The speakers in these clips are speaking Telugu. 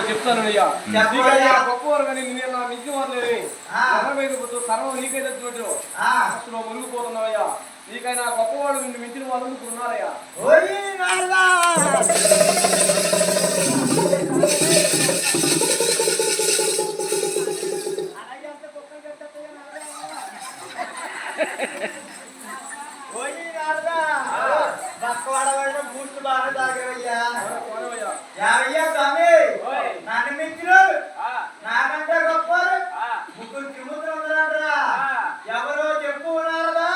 చెప్తానయ్యా గొప్పవారు కానీ నేను నా మించి వారలేని సర్వం నీకైతే అసలు మునిగిపోతున్నావయ్యా. నీకైనా గొప్పవాడు నిన్ను మించిన వాళ్ళు ఉన్నారయ్యా. బూస్ట్ బాగా తాగవయ్యా. యావయ్యా స్వామి నన్ను మించిన నాకంటే గొప్ప ముగ్గురు త్రిమూర్తులు ఉన్నారా? ఎవరో చెప్పు ఉన్నారా?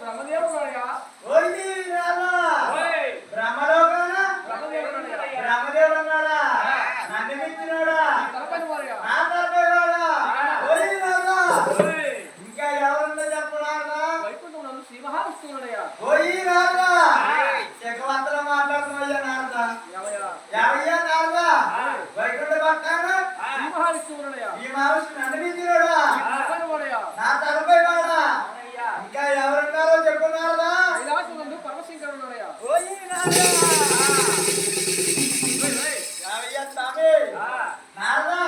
బ్రహ్మదేవుడు బ్రహ్మలోకనా? బ్రహ్మదేవుడు ఉన్నాడా? నన్ను మించినాడా? నా తరపై వాడా? ఇంకా ఎవరుందో చెప్పనారా? శ్రీ మహావిష్ణువుడయ్యా. చెగవంతలో మాట్లాడుతున్నాయ్యా నారదా. యావయ్యా నారదా వైకుంఠ పట్టాన శ్రీ మహావిష్ణువుడయ్యా. ఈ మహావిష్ణు అనిపించినాడా? నా తలపై వాడా? ఇంకా ఎవరున్నారో చెప్పున్నారదా? కైలాసమునందు పరమశంకరుడయ్యా. యావయ్యా స్వామి నారదా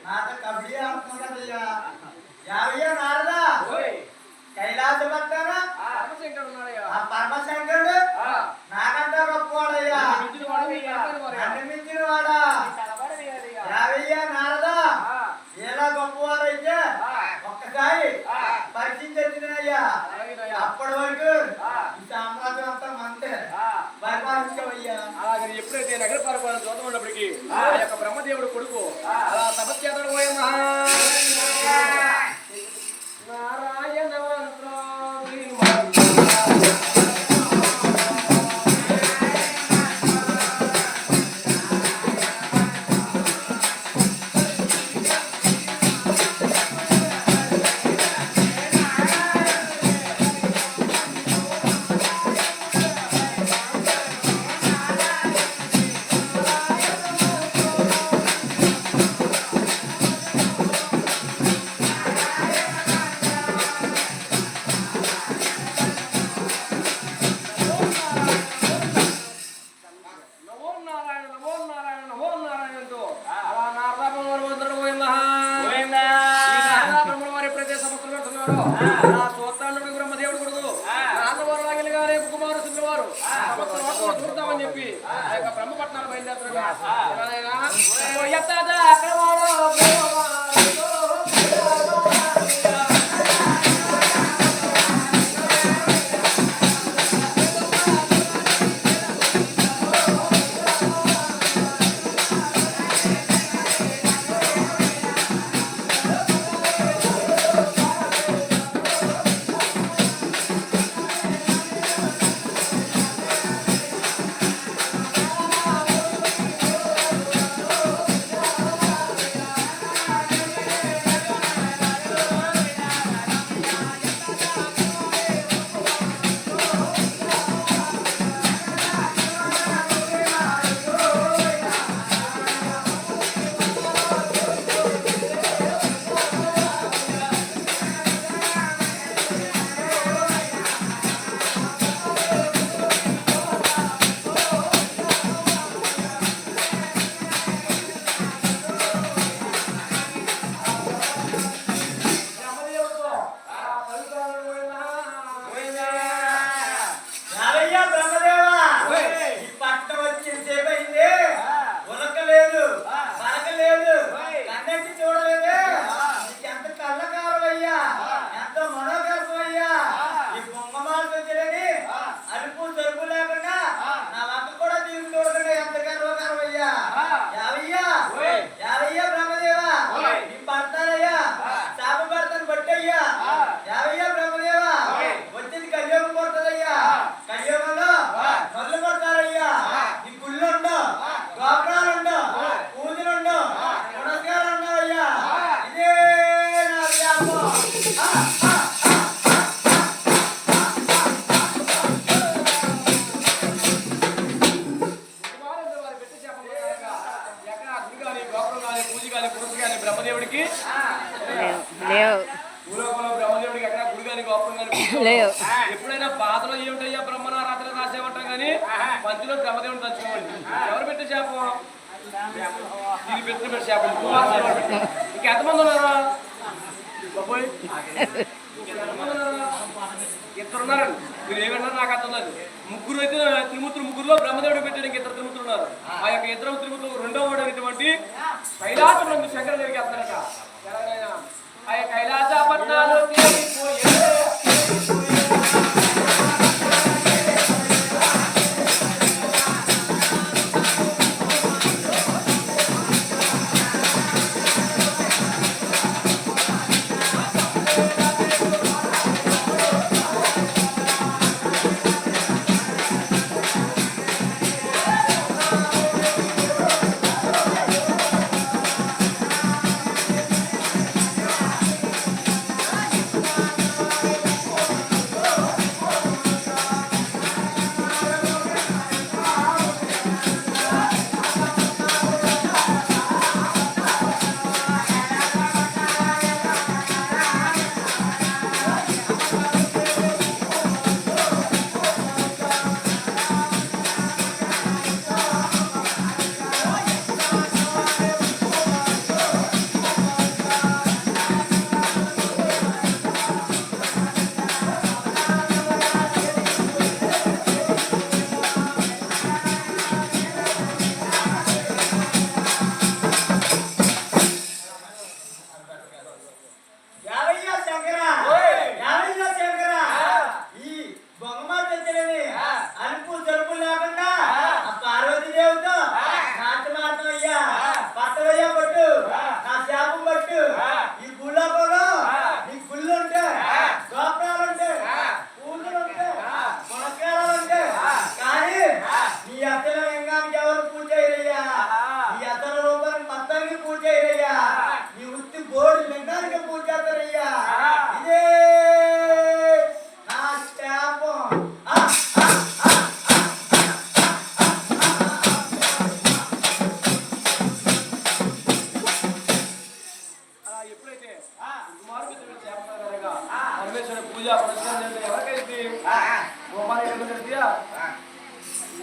నాతో కబడ్డీ ఆడుతున్నాం కదయ్యా. యావయ్యా నారదా కైలాస పట్టాన ఆ పరమశంకరుడు నాకంటే గొప్పవాడయ్యా. నన్ను మించిన వాడా? యావయ్యా నారదా ఎలా గొప్పవారైతే ఒక్కసారి పరిశీలించయ్యా. అప్పటి వరకు ఈ సామ్రాజ్యం అంతా మంతే పరిపాలించవయ్యా. అలాగే ఎప్పుడైతే నగర పరిపాలన చూద్దాం ఉన్నప్పటికీ ఆ యొక్క బ్రహ్మదేవుడు కొడుకు అలా తపస్యాత్ర పోయమ్మా నారాయణ బ్రహ్మదేవుడు కొడుకు నాన్నవారు గారే కుమారు శుక్రవారు చూద్దామని చెప్పి ఆ యొక్క బ్రహ్మపట్నాలు బయలుదేరుతున్నారు. బ్రహ్మదేవుడికి బ్రహ్మదేవుడికి ఎక్కడ గుడి కానీ గోపురం కానీ ఎప్పుడైనా పాతలో ఏమిటయ్యా బ్రహ్మణ రాత్రి రాసేమంటాం కానీ పంచులో బ్రహ్మదేవుడిని తలుచుకోండి. ఎవరు పెట్టి శాపం? నీకు పెట్టిన శాపం ఇంక ఎంతమంది ఉన్నారా బాబోయ్ ఇద్దరు ఉన్నారండి మీరు ఏమన్నారు నాకు అర్థం లేదు ముగ్గురు అయితే త్రిమూర్తులు ముగ్గురులో బ్రహ్మదేవుడు పెట్టాడు ఇంక ఇద్దరు త్రిమూర్తులు ఉన్నారు ఆ యొక్క ఇద్దరు త్రిమూర్తులు రెండో వాడు అనేటువంటి కైలాస శంకర దగ్గరికి వెళ్తారట ఎలాగైనా ఆ యొక్క కైలాస పట్నాలు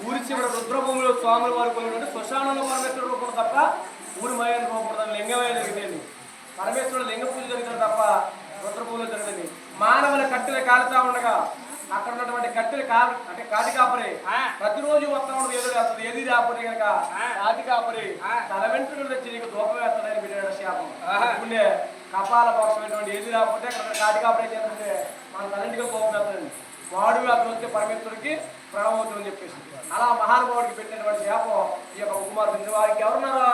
ఊరి చివర రుద్రభూమిలో స్వాముల వారు కొనినట్టు శ్మశానంలో పరమేశ్వరుడు రూపం తప్ప ఊరి మయాన్ని రూపడదాన్ని లింగమయ జరిగింది పరమేశ్వరుడు లింగ పూజ జరుగుతుంది తప్ప రుద్రభూమిలో జరుగుతుంది మానవుల కట్టెలు కాలుతా ఉండగా అక్కడ ఉన్నటువంటి కట్టెలు అంటే కాటి కాపరి ప్రతిరోజు వస్తా ఉండదు ఏదో వేస్తుంది ఏది రాకపోతే కనుక కాటి కాపరి తల వెంట్రుకలు తెచ్చి నీకు దూపం వేస్తాడని పెట్టాడు శాపం పుణ్య కపాల మోక్షమైనటువంటి ఏది రాకపోతే అక్కడ కాటి కాపరి చేస్తుంటే మన తలంటిగా కోపం వేస్తాడండి వాడు అతను వచ్చే పరమేశ్వరుడికి ప్రణవవుతుందని చెప్పేసి అలా మహానుభావుడికి పెట్టినటువంటి శాపం ఈ యొక్క కుమారుడు వారికి ఎవరున్నారో